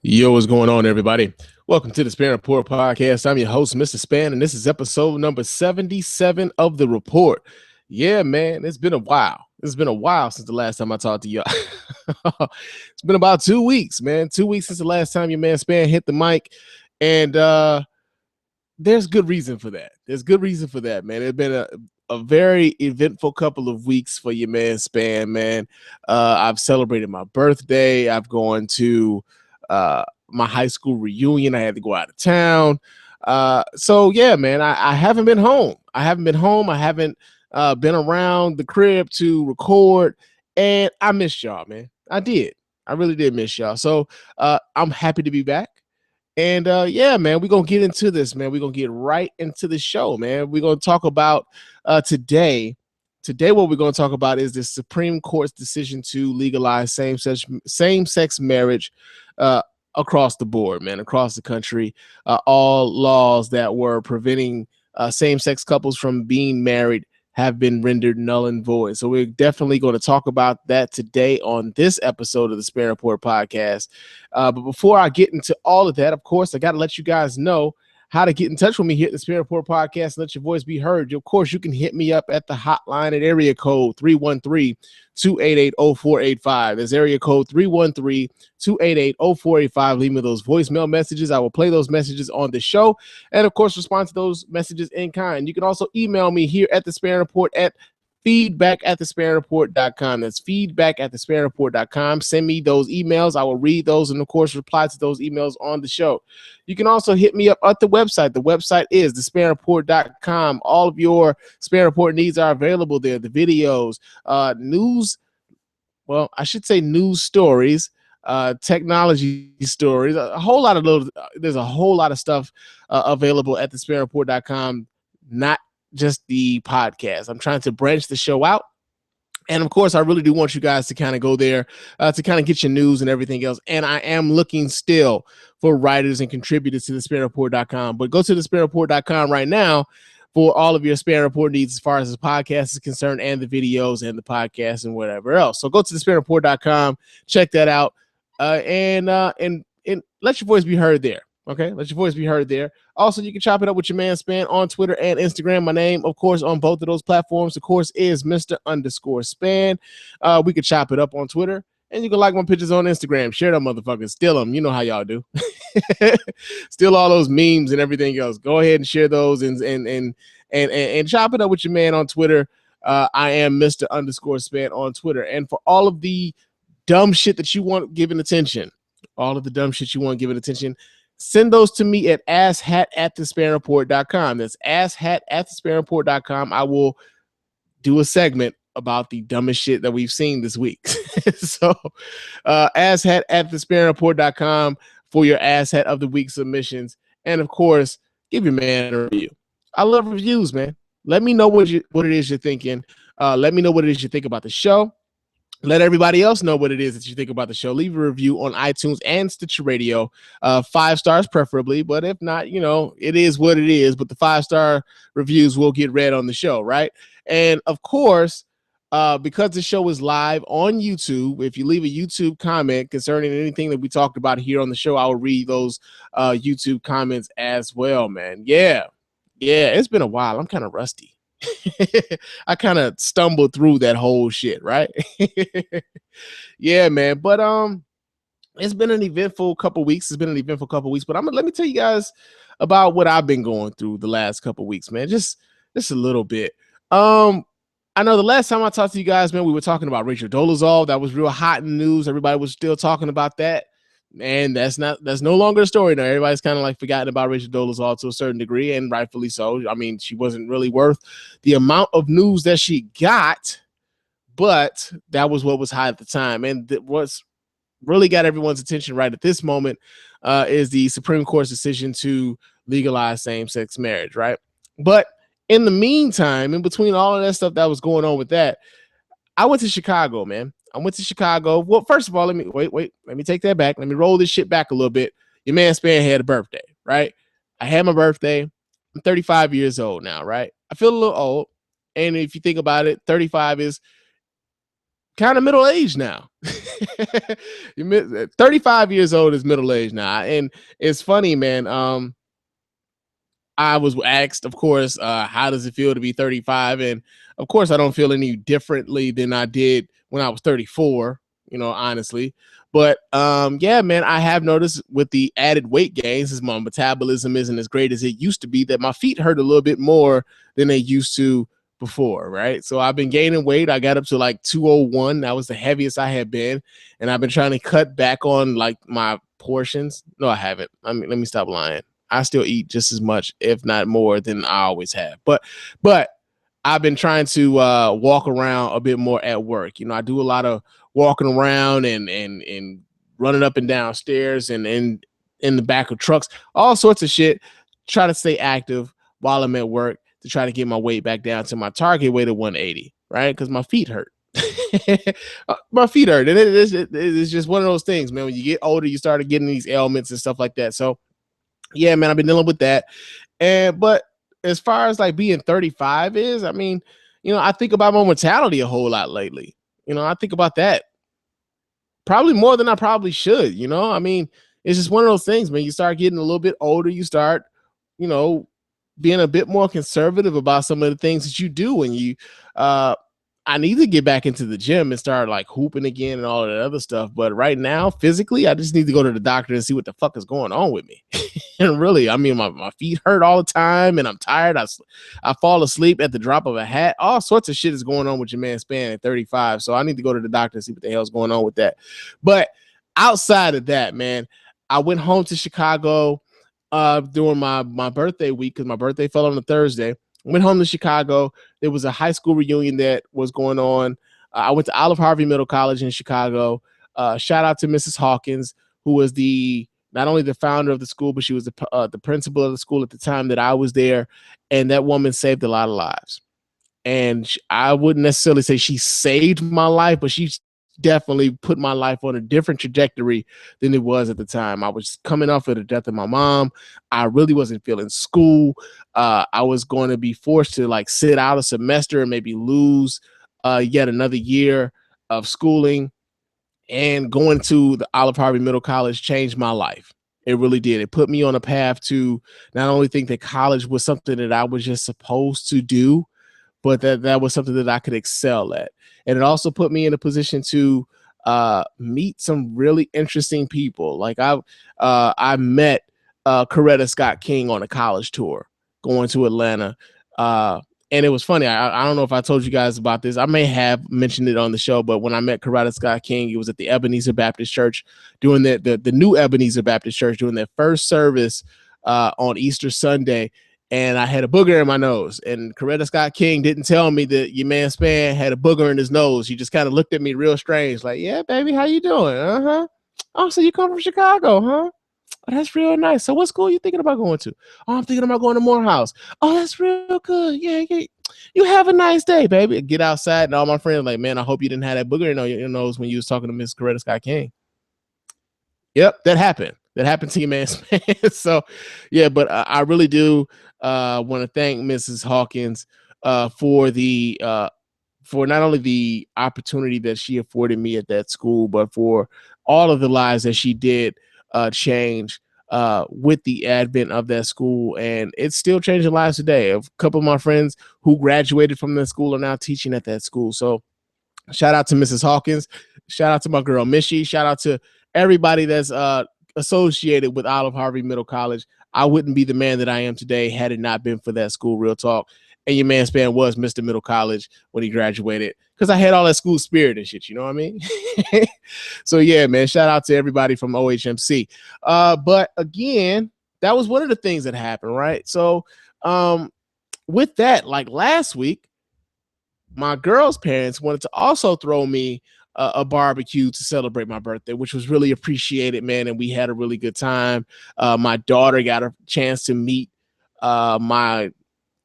Yo, what's going on, everybody? Welcome to the Spann Report podcast. I'm your host, Mr. Spann, and this is episode number 77 of the report. Yeah, man, it's been a while. It's been a while since the last time I talked to y'all. It's been about 2 weeks, man. 2 weeks since the last time your man Spann hit the mic. And there's good reason for that. There's good reason for that, man. It's been a very eventful couple of weeks for your man Spann, man. I've celebrated my birthday. I've gone to my high school reunion. I had to go out of town. So yeah, man, I haven't been home. I haven't been around the crib to record, and I missed y'all, man. I did. I really did miss y'all. So I'm happy to be back. And yeah, man, we're gonna get into this, man. We're gonna get right into the show, man. We're gonna talk about today. Today, what we're gonna talk about is the Supreme Court's decision to legalize same-sex marriage across the board, man, across the country. All laws that were preventing same-sex couples from being married have been rendered null and void. So we're definitely going to talk about that today on this episode of the Spann Report podcast. But before I get into all of that, of course, I got to let you guys know how to get in touch with me here at the Spann Report podcast and let your voice be heard. Of course, you can hit me up at the hotline at area code 313-288-0485. That's area code 313-288-0485. Leave me those voicemail messages. I will play those messages on the show and, of course, respond to those messages in kind. You can also email me here at the Spann Report at feedback@thespannreport.com. That's feedback@thespannreport.com. Send me those emails. I will read those and, of course, reply to those emails on the show. You can also hit me up at the website. The website is thespannreport.com. All of your Spann Report needs are available there. The videos, news, well, I should say news stories, technology stories, there's a whole lot of stuff available at thespannreport.com, not just the podcast. I'm trying to branch the show out. And of course, I really do want you guys to kind of go there to kind of get your news and everything else. And I am looking still for writers and contributors to the SpannReport.com. But go to the SpannReport.com right now for all of your Spann Report needs as far as the podcast is concerned, and the videos and the podcast and whatever else. So go to the SpannReport.com, check that out, and let your voice be heard there. Okay, let your voice be heard there. Also, you can chop it up with your man Spann on Twitter and Instagram. My name, of course, on both of those platforms, of course, is Mr._Spann. We could chop it up on Twitter, and you can like my pictures on Instagram. Share them, motherfuckers. Steal them. You know how y'all do. Steal all those memes and everything else. Go ahead and share those and chop it up with your man on Twitter. I am Mr._Spann on Twitter. And for all of the dumb shit that you want given attention, send those to me at AssHat@thespannreport.com. That's AssHat@thespannreport.com. I will do a segment about the dumbest shit that we've seen this week. So AssHat@thespannreport.com for your Asshat of the week submissions. And of course, give your man a review. I love reviews, man. Let me know what it is you're thinking. Let me know what it is you think about the show. Let everybody else know what it is that you think about the show. Leave a review on iTunes and Stitcher Radio. 5 stars preferably, but if not, it is what it is. But the 5-star reviews will get read on the show, right? And of course, because the show is live on YouTube, if you leave a YouTube comment concerning anything that we talked about here on the show, I will read those YouTube comments as well, man. Yeah, it's been a while. I'm kind of rusty. I kind of stumbled through that whole shit, right? Yeah, man. But it's been an eventful couple weeks. But let me tell you guys about what I've been going through the last couple weeks, man. Just a little bit. I know the last time I talked to you guys, man, we were talking about Rachel Dolezal. That was real hot in the news. Everybody was still talking about that. And that's no longer a story now. Everybody's kind of like forgotten about Rachel Dolezal to a certain degree, and rightfully so. I mean, she wasn't really worth the amount of news that she got, but that was what was hot at the time. And what's really got everyone's attention right at this moment is the Supreme Court's decision to legalize same-sex marriage, right? But in the meantime, in between all of that stuff that was going on with that, I went to Chicago, man. Well, first of all, let me take that back. Let me roll this shit back a little bit. Your man Spann had a birthday, right? I had my birthday. I'm 35 years old now, right? I feel a little old. And if you think about it, 35 is kind of middle aged now. 35 years old is middle age now. And it's funny, man. I was asked, of course, how does it feel to be 35? And of course, I don't feel any differently than I did when I was 34, honestly. But yeah, man, I have noticed with the added weight gains, as my metabolism isn't as great as it used to be, that my feet hurt a little bit more than they used to before, right? So I've been gaining weight. I got up to like 201. That was the heaviest I had been. And I've been trying to cut back on like my portions. No, I haven't. I mean, let me stop lying. I still eat just as much, if not more, than I always have. But I've been trying to walk around a bit more at work. I do a lot of walking around and running up and down stairs and in the back of trucks, all sorts of shit. Try to stay active while I'm at work to try to get my weight back down to my target weight of 180, right? Because my feet hurt. My feet hurt. And it's just one of those things, man. When you get older, you start getting these ailments and stuff like that. So, yeah, man, I've been dealing with that. But as far as like being 35 is, I mean, I think about my mortality a whole lot lately. I think about that probably more than I probably should. I mean, it's just one of those things, man. You start getting a little bit older, you start, being a bit more conservative about some of the things that you do. And I need to get back into the gym and start like hooping again and all of that other stuff. But right now, physically, I just need to go to the doctor and see what the fuck is going on with me. And really, I mean, my feet hurt all the time and I'm tired. I fall asleep at the drop of a hat. All sorts of shit is going on with your man Spann at 35. So I need to go to the doctor and see what the hell's going on with that. But outside of that, man, I went home to Chicago during my birthday week because my birthday fell on a Thursday. Went home to Chicago. There was a high school reunion that was going on. I went to Olive Harvey Middle College in Chicago. Shout out to Mrs. Hawkins, who was not only the founder of the school, but she was the principal of the school at the time that I was there. And that woman saved a lot of lives. And I wouldn't necessarily say she saved my life, but she definitely put my life on a different trajectory than it was at the time. I was coming off of the death of my mom. I really wasn't feeling school. I was going to be forced to like sit out a semester and maybe lose yet another year of schooling. And going to the Olive Harvey Middle College changed my life. It really did. It put me on a path to not only think that college was something that I was just supposed to do, but that was something that I could excel at. And it also put me in a position to meet some really interesting people. Like I met Coretta Scott King on a college tour going to Atlanta. And it was funny. I don't know if I told you guys about this. I may have mentioned it on the show, but when I met Coretta Scott King, it was at the Ebenezer Baptist Church doing the new Ebenezer Baptist Church doing their first service on Easter Sunday. And I had a booger in my nose. And Coretta Scott King didn't tell me that your man Spann had a booger in his nose. He just kind of looked at me real strange, like, yeah, baby, how you doing? Uh-huh. Oh, so you come from Chicago, huh? Oh, that's real nice. So what school are you thinking about going to? Oh, I'm thinking about going to Morehouse. Oh, that's real good. Yeah. You have a nice day, baby. Get outside. And all my friends like, man, I hope you didn't have that booger in your nose when you was talking to Miss Coretta Scott King. Yep, that happened. That happened to you, man. So, yeah, but I really do want to thank Mrs. Hawkins for not only the opportunity that she afforded me at that school, but for all of the lives that she did change with the advent of that school. And it's still changing lives today. A couple of my friends who graduated from that school are now teaching at that school. So shout out to Mrs. Hawkins. Shout out to my girl, Mishy. Shout out to everybody that's associated with Olive Harvey Middle College. I wouldn't be the man that I am today had it not been for that school, real talk. And your man Spann was Mr. Middle College when he graduated because I had all that school spirit and shit, you know what I mean? So, yeah, man, shout out to everybody from OHMC. But, again, that was one of the things that happened, right? So, with that, like last week, my girl's parents wanted to also throw me a barbecue to celebrate my birthday, which was really appreciated, man. And we had a really good time. My daughter got a chance to meet my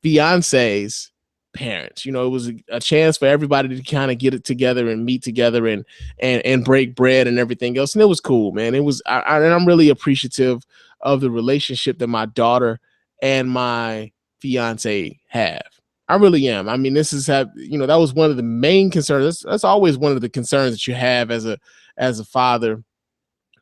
fiance's parents. It was a chance for everybody to kind of get it together and meet together and break bread and everything else. And it was cool, man. It was, and I'm really appreciative of the relationship that my daughter and my fiance have. I really am. I mean, this is that was one of the main concerns. That's always one of the concerns that you have as a father,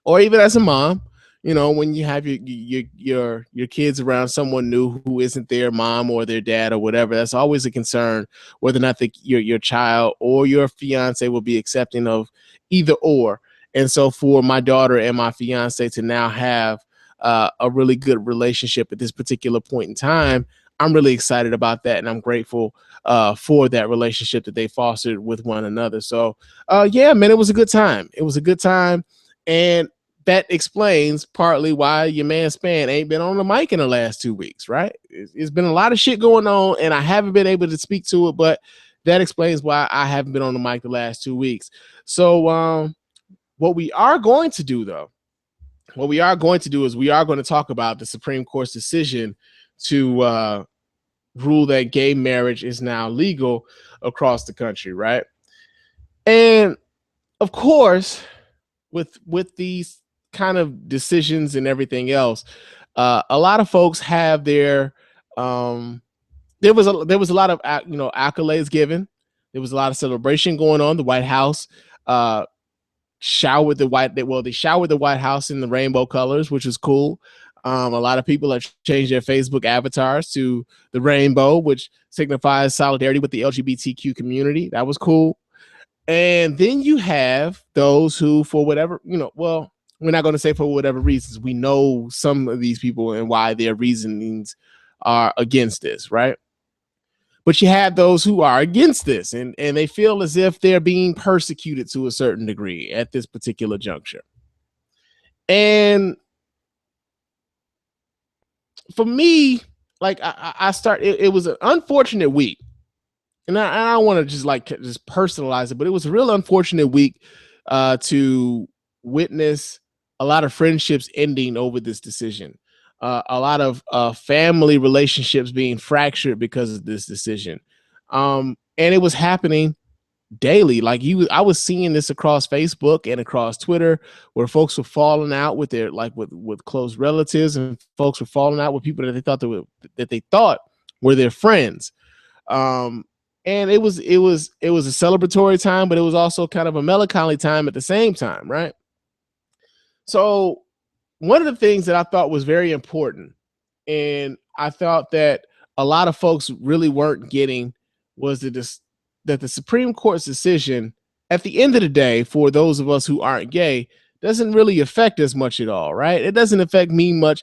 or even as a mom. When you have your kids around someone new who isn't their mom or their dad or whatever, that's always a concern, whether or not your child or your fiance will be accepting of either or. And so for my daughter and my fiance to now have a really good relationship at this particular point in time, I'm really excited about that, and I'm grateful for that relationship that they fostered with one another. So yeah, man, it was a good time. It was a good time. And that explains partly why your man Spann ain't been on the mic in the last 2 weeks, right? It's been a lot of shit going on, and I haven't been able to speak to it, but that explains why I haven't been on the mic the last 2 weeks. So what we are going to do, though, is we are going to talk about the Supreme Court's decision to rule that gay marriage is now legal across the country, right? And of course, with these kind of decisions and everything else, a lot of folks have their there was a lot of accolades given. There was a lot of celebration going on. The White House showered the White House in the rainbow colors, which is cool. A lot of people have changed their Facebook avatars to the rainbow, which signifies solidarity with the LGBTQ community. That was cool. And then you have those who, for whatever, well, we're not going to say for whatever reasons. We know some of these people and why their reasonings are against this, right? But you have those who are against this, and they feel as if they're being persecuted to a certain degree at this particular juncture. And for me, like it was an unfortunate week. And I don't want to just personalize it, but it was a real unfortunate week to witness a lot of friendships ending over this decision. A lot of family relationships being fractured because of this decision. And it was happening daily. I was seeing this across Facebook and across Twitter, where folks were falling out with their with close relatives, and folks were falling out with people that they thought were their friends. And it was a celebratory time, but it was also kind of a melancholy time at the same time, right? So one of the things that I thought was very important, and I thought that a lot of folks really weren't getting, was that the Supreme Court's decision, at the end of the day, for those of us who aren't gay, doesn't really affect us much at all, right? It doesn't affect me much.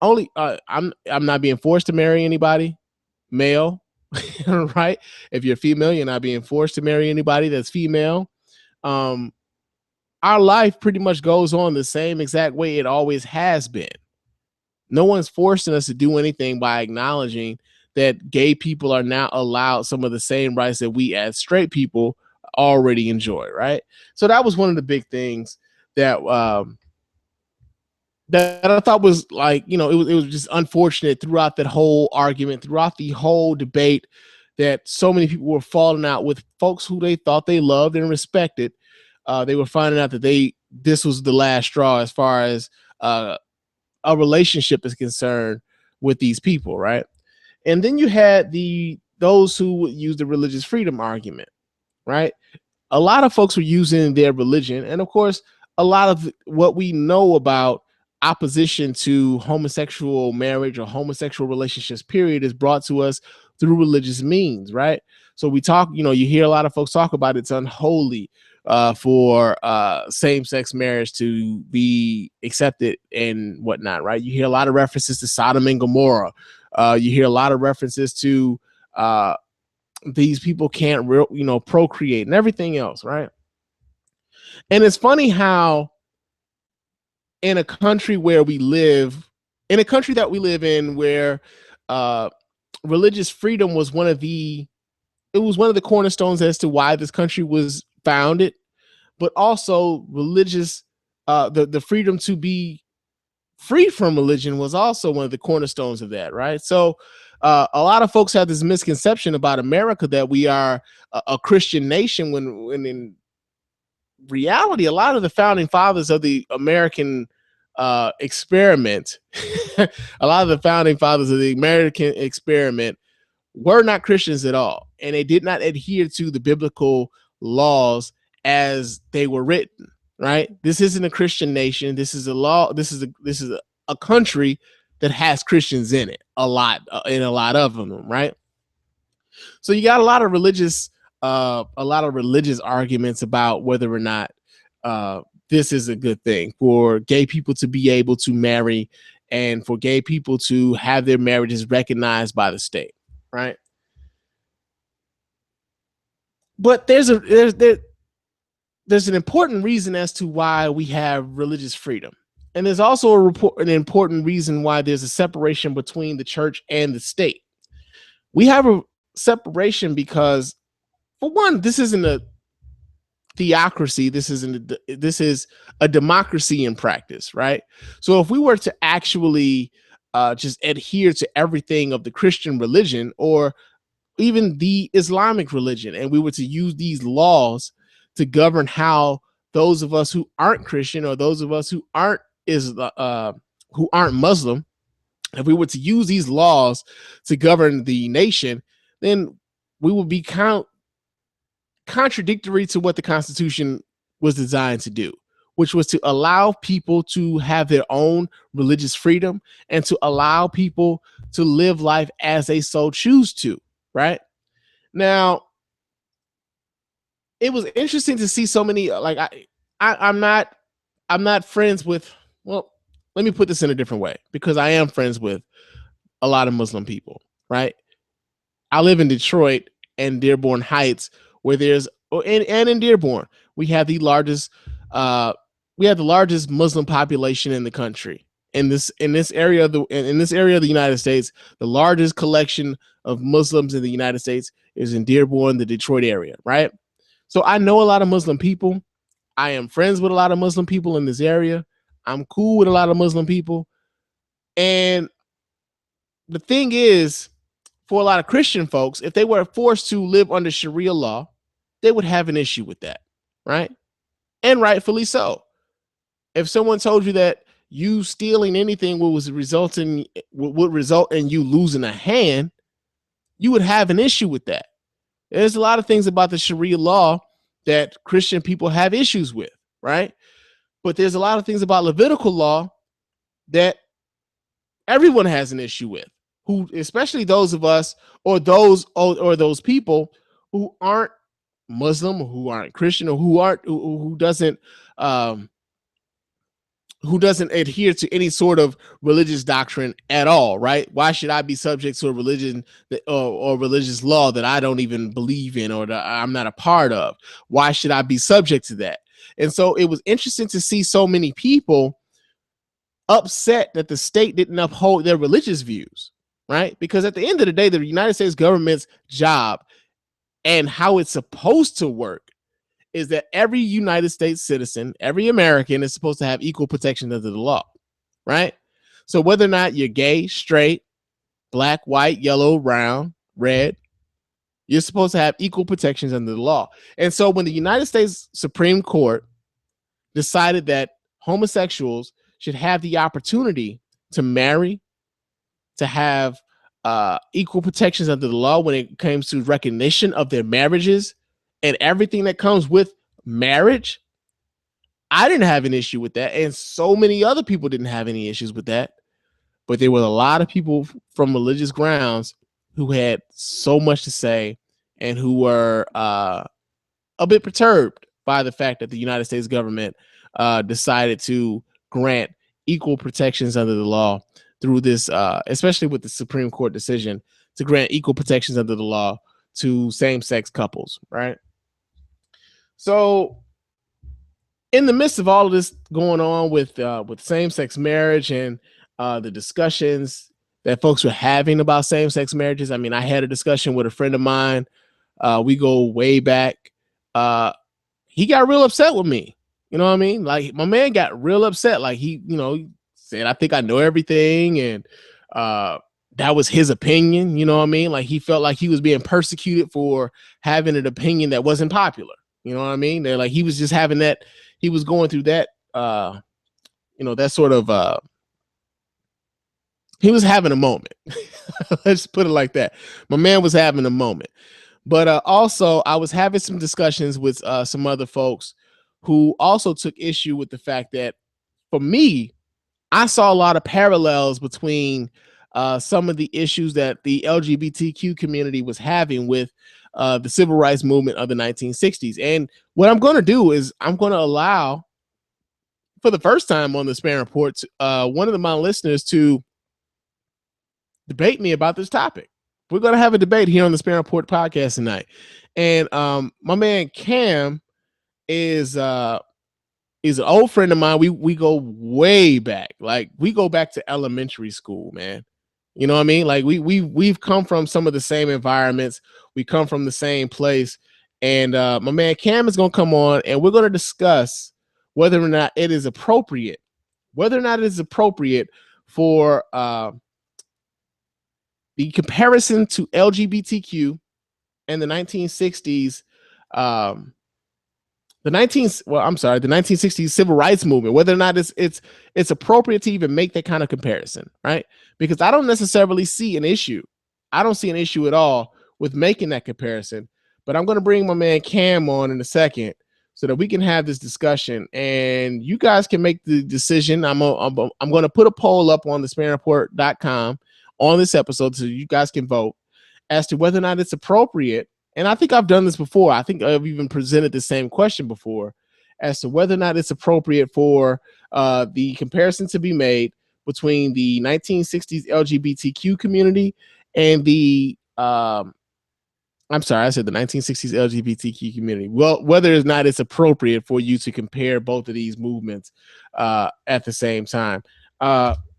Only I'm not being forced to marry anybody male. Right? If you're female, you're not being forced to marry anybody that's female. Our life pretty much goes on the same exact way it always has been. No one's forcing us to do anything by acknowledging that gay people are now allowed some of the same rights that we as straight people already enjoy, right? So that was one of the big things that that I thought was it was just unfortunate throughout that whole argument, throughout the whole debate, that so many people were falling out with folks who they thought they loved and respected. They were finding out that this was the last straw as far as a relationship is concerned with these people, right? And then you had those who would use the religious freedom argument, right? A lot of folks were using their religion, and of course, a lot of what we know about opposition to homosexual marriage or homosexual relationships, period, is brought to us through religious means, right? So we talk, you hear a lot of folks talk about it's unholy for same-sex marriage to be accepted and whatnot, right? You hear a lot of references to Sodom and Gomorrah. You hear a lot of references to these people can't procreate and everything else, right? And it's funny how in a country that we live in, where religious freedom was one of the cornerstones as to why this country was founded, but also religious the freedom to be free from religion was also one of the cornerstones of that, right? So a lot of folks have this misconception about America that we are a Christian nation, when in reality, a lot of the founding fathers of the American experiment, a lot of the founding fathers of the American experiment were not Christians at all, and they did not adhere to the biblical laws as they were written. Right? This isn't a Christian nation. This is a law. This is a country that has Christians in it, a lot of them. Right? So you got a lot of religious arguments about whether or not this is a good thing for gay people to be able to marry and for gay people to have their marriages recognized by the state, right? But there's an important reason as to why we have religious freedom. And there's also an important reason why there's a separation between the church and the state. We have a separation because, for one, this isn't a theocracy. This is a democracy in practice, right? So if we were to actually just adhere to everything of the Christian religion or even the Islamic religion, and we were to use these laws to govern how those of us who aren't Christian or those of us who aren't Muslim, if we were to use these laws to govern the nation, then we would be contradictory to what the Constitution was designed to do, which was to allow people to have their own religious freedom and to allow people to live life as they so choose to, right? Now, it was interesting to see so many, like, I'm not friends with, well, let me put this in a different way, because I am friends with a lot of Muslim people, right? I live in Detroit and Dearborn Heights, where there's and in Dearborn, we have the largest Muslim population in the country. In this area of the United States, the largest collection of Muslims in the United States is in Dearborn, the Detroit area, right? So I know a lot of Muslim people. I am friends with a lot of Muslim people in this area. I'm cool with a lot of Muslim people. And the thing is, for a lot of Christian folks, if they were forced to live under Sharia law, they would have an issue with that, right? And rightfully so. If someone told you that you stealing anything would result in you losing a hand, you would have an issue with that. There's a lot of things about the Sharia law that Christian people have issues with, right? But there's a lot of things about Levitical law that everyone has an issue with, who, especially those of us or those people who aren't Muslim, who aren't Christian, or who doesn't adhere to any sort of religious doctrine at all, right? Why should I be subject to a religion or religious law that I don't even believe in or that I'm not a part of? Why should I be subject to that? And so it was interesting to see so many people upset that the state didn't uphold their religious views, right? Because at the end of the day, the United States government's job and how it's supposed to work is that every United States citizen, every American is supposed to have equal protection under the law, right? So whether or not you're gay, straight, black, white, yellow, brown, red, you're supposed to have equal protections under the law. And so when the United States Supreme Court decided that homosexuals should have the opportunity to marry, to have equal protections under the law when it comes to recognition of their marriages and everything that comes with marriage, I didn't have an issue with that. And so many other people didn't have any issues with that. But there were a lot of people from religious grounds who had so much to say and who were a bit perturbed by the fact that the United States government decided to grant equal protections under the law through this, especially with the Supreme Court decision to grant equal protections under the law to same-sex couples, right? So in the midst of all of this going on with same-sex marriage and the discussions that folks were having about same-sex marriages, I mean, I had a discussion with a friend of mine. We go way back. He got real upset with me. You know what I mean? Like, my man got real upset. Like, he said, I think I know everything. And that was his opinion. You know what I mean? Like, he felt like he was being persecuted for having an opinion that wasn't popular. You know what I mean? They're like, he was just having that. He was going through that, that sort of He was having a moment. Let's put it like that. My man was having a moment. But also, I was having some discussions with some other folks who also took issue with the fact that, for me, I saw a lot of parallels between some of the issues that the LGBTQ community was having with the civil rights movement of the 1960s. And what I'm going to do is I'm going to allow, for the first time on the Spann Report, one of my listeners to debate me about this topic. We're going to have a debate here on the Spann Report podcast tonight. And my man Cam is an old friend of mine. We go way back. Like, we go back to elementary school, man. You know what I mean? Like, we've come from some of the same environments. We come from the same place. And my man Cam is going to come on, and we're going to discuss whether or not it is appropriate, for the comparison to LGBTQ and the 1960s, the 1960s civil rights movement, whether or not it's appropriate to even make that kind of comparison, right? Because I don't necessarily see an issue. I don't see an issue at all with making that comparison. But I'm going to bring my man Cam on in a second so that we can have this discussion, and you guys can make the decision. I'm going to put a poll up on the SpannReport.com on this episode so you guys can vote as to whether or not it's appropriate. And I think I've done this before. I think I've even presented the same question before as to whether or not it's appropriate for the comparison to be made between the 1960s LGBTQ community and the I'm sorry, I said the 1960s LGBTQ community. Well, whether or not it's appropriate for you to compare both of these movements at the same time.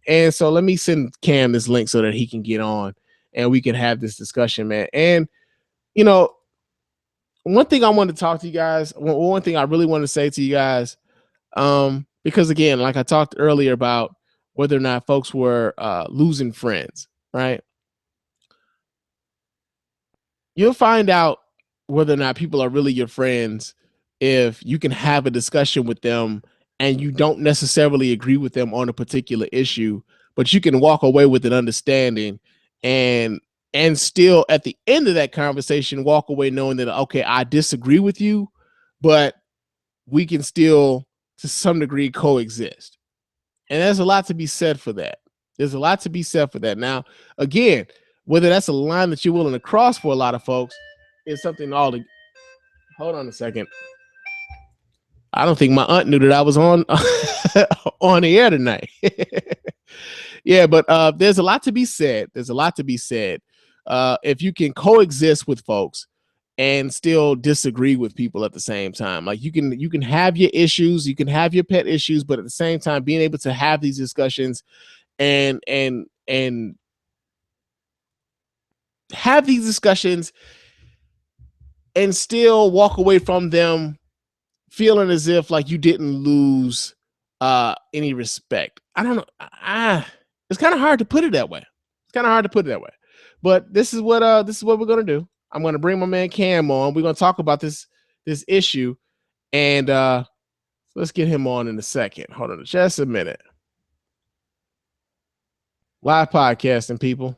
And so let me send Cam this link so that he can get on and we can have this discussion, man. And, you know, one thing I want to talk to you guys, one thing I really want to say to you guys, because again, like I talked earlier about whether or not folks were losing friends, right? You'll find out whether or not people are really your friends if you can have a discussion with them and you don't necessarily agree with them on a particular issue, but you can walk away with an understanding and still at the end of that conversation walk away knowing that, okay, I disagree with you, but we can still to some degree coexist. And there's a lot to be said for that. There's a lot to be said for that. Now, again, whether that's a line that you're willing to cross for a lot of folks is something all the. Hold on a second. I don't think my aunt knew that I was on on the air tonight. Yeah, but there's a lot to be said. There's a lot to be said. If you can coexist with folks and still disagree with people at the same time, like you can have your issues, you can have your pet issues, but at the same time, being able to have these discussions and have these discussions and still walk away from them feeling as if like you didn't lose any respect. I don't know. It's kind of hard to put it that way. But this is what we're gonna do. I'm gonna bring my man Cam on. We're gonna talk about this issue, and let's get him on in a second. Hold on just a minute. Live podcasting, people.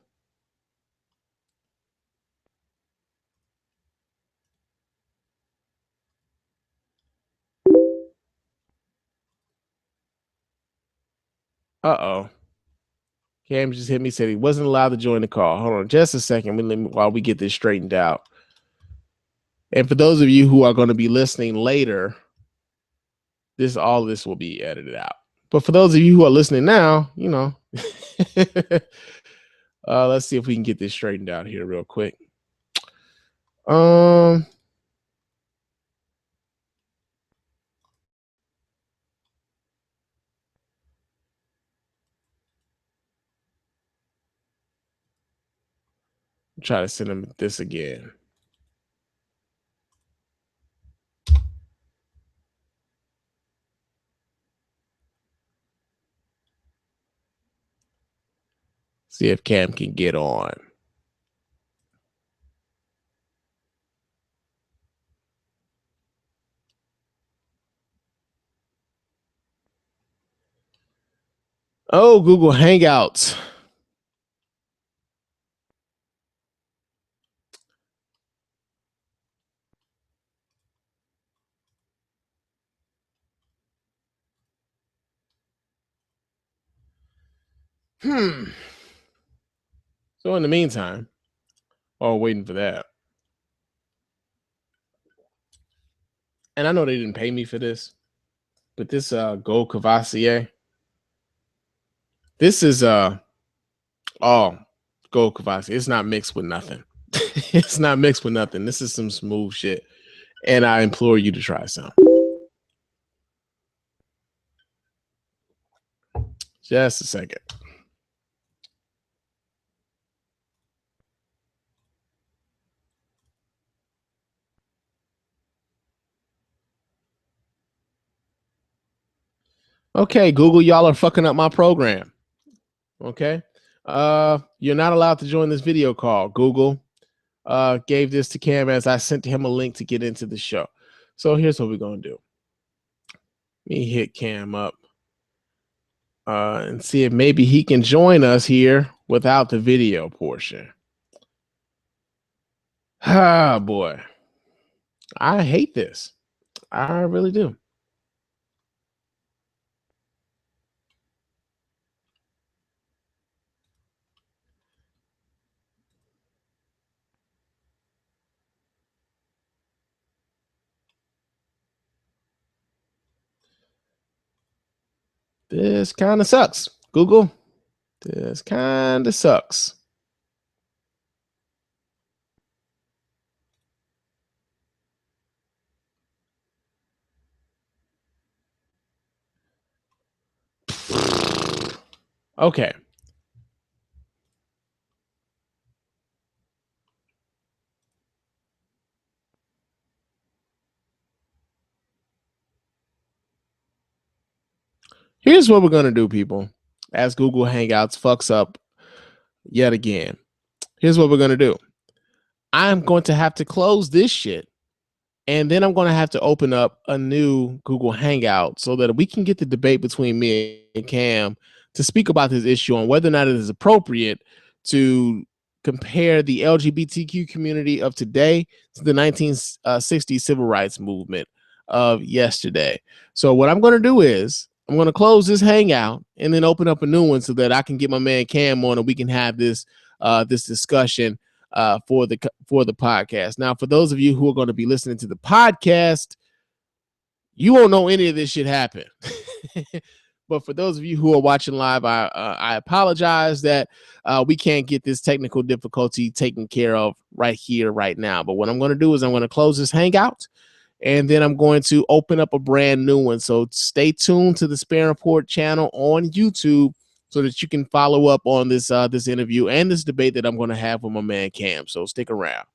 Uh-oh. Cam just hit me, said he wasn't allowed to join the call. Hold on just a second while we get this straightened out. And for those of you who are going to be listening later, all this will be edited out. But for those of you who are listening now, you know, let's see if we can get this straightened out here real quick. Try to send him this again. See if Cam can get on. Oh, Google Hangouts. So in the meantime, while waiting for that, and I know they didn't pay me for this, but this Gold Cavassier, this is oh Gold Cavassier. It's not mixed with nothing. It's not mixed with nothing. This is some smooth shit, and I implore you to try some. Just a second. Okay, Google, y'all are fucking up my program. Okay. You're not allowed to join this video call. Google gave this to Cam as I sent him a link to get into the show. So here's what we're gonna do. Let me hit Cam up and see if maybe he can join us here without the video portion. Ah, boy. I hate this. I really do. This kind of sucks, Google. This kind of sucks. Okay. Here's what we're going to do, people. As Google Hangouts fucks up yet again. Here's what we're going to do. I'm going to have to close this shit. And then I'm going to have to open up a new Google Hangout so that we can get the debate between me and Cam to speak about this issue on whether or not it is appropriate to compare the LGBTQ community of today to the 1960s civil rights movement of yesterday. So what I'm going to do is I'm going to close this Hangout and then open up a new one so that I can get my man Cam on and we can have this this discussion for the podcast. Now, for those of you who are going to be listening to the podcast, you won't know any of this shit happen. But for those of you who are watching live, I apologize that we can't get this technical difficulty taken care of right here, right now. But what I'm going to do is I'm going to close this Hangout, and then I'm going to open up a brand new one. So stay tuned to the Spann Report channel on YouTube so that you can follow up on this this interview and this debate that I'm going to have with my man Cam. So stick around.